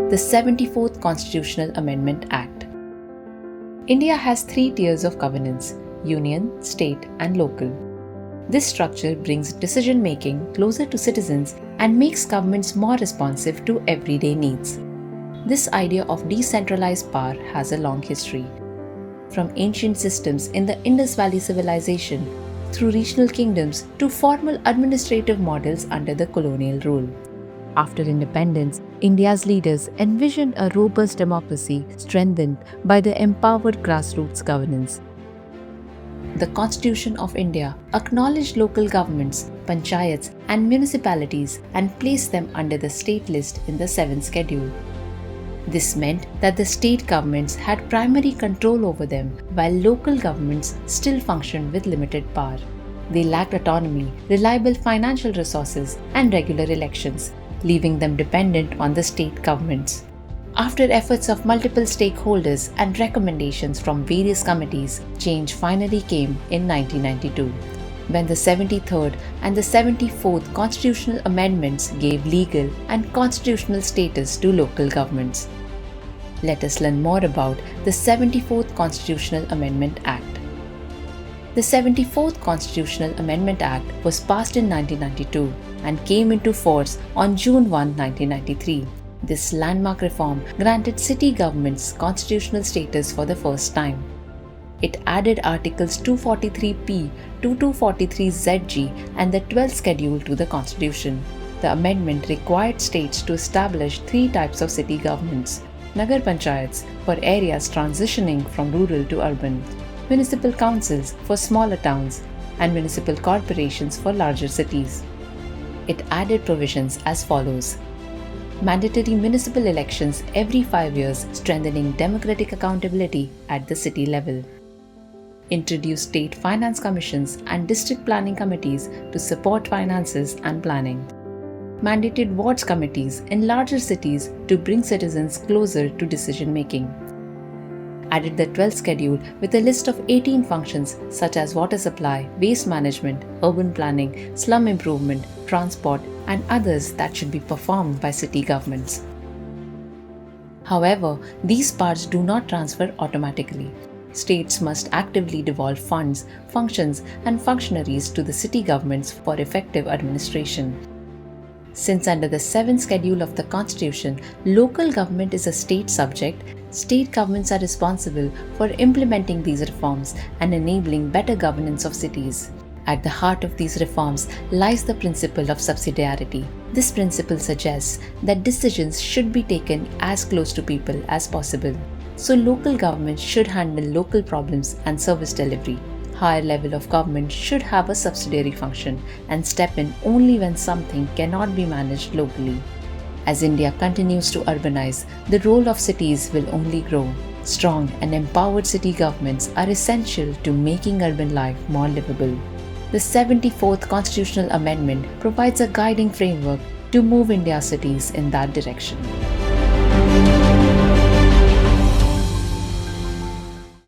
the 74th Constitutional Amendment Act. India has 3 tiers of governance: union, state, and local. This structure brings decision-making closer to citizens and makes governments more responsive to everyday needs. This idea of decentralized power has a long history. From ancient systems in the Indus Valley civilization, through regional kingdoms to formal administrative models under the colonial rule. After independence, India's leaders envisioned a robust democracy strengthened by the empowered grassroots governance. The Constitution of India acknowledged local governments, panchayats, and municipalities and placed them under the state list in the 7th schedule. This meant that the state governments had primary control over them, while local governments still functioned with limited power. They lacked autonomy, reliable financial resources, and regular elections, leaving them dependent on the state governments. After efforts of multiple stakeholders and recommendations from various committees, change finally came in 1992, when the 73rd and the 74th Constitutional Amendments gave legal and constitutional status to local governments. Let us learn more about the 74th Constitutional Amendment Act. The 74th Constitutional Amendment Act was passed in 1992 and came into force on June 1, 1993. This landmark reform granted city governments constitutional status for the first time. It added Articles 243p to 243zg and the 12th schedule to the Constitution. The amendment required states to establish 3 types of city governments: Nagar Panchayats for areas transitioning from rural to urban, municipal councils for smaller towns, and municipal corporations for larger cities. It added provisions as follows: mandatory municipal elections every 5 years, strengthening democratic accountability at the city level. Introduced state finance commissions and district planning committees to support finances and planning. Mandated wards committees in larger cities to bring citizens closer to decision making. Added the 12th schedule with a list of 18 functions such as water supply, waste management, urban planning, slum improvement, transport, and others that should be performed by city governments. However, these powers do not transfer automatically. States must actively devolve funds, functions, and functionaries to the city governments for effective administration. Since under the 7th schedule of the Constitution, local government is a state subject, state governments are responsible for implementing these reforms and enabling better governance of cities. At the heart of these reforms lies the principle of subsidiarity. This principle suggests that decisions should be taken as close to people as possible. So local government should handle local problems and service delivery. Higher level of government should have a subsidiary function and step in only when something cannot be managed locally. As India continues to urbanize, the role of cities will only grow. Strong and empowered city governments are essential to making urban life more livable. The 74th Constitutional Amendment provides a guiding framework to move India's cities in that direction.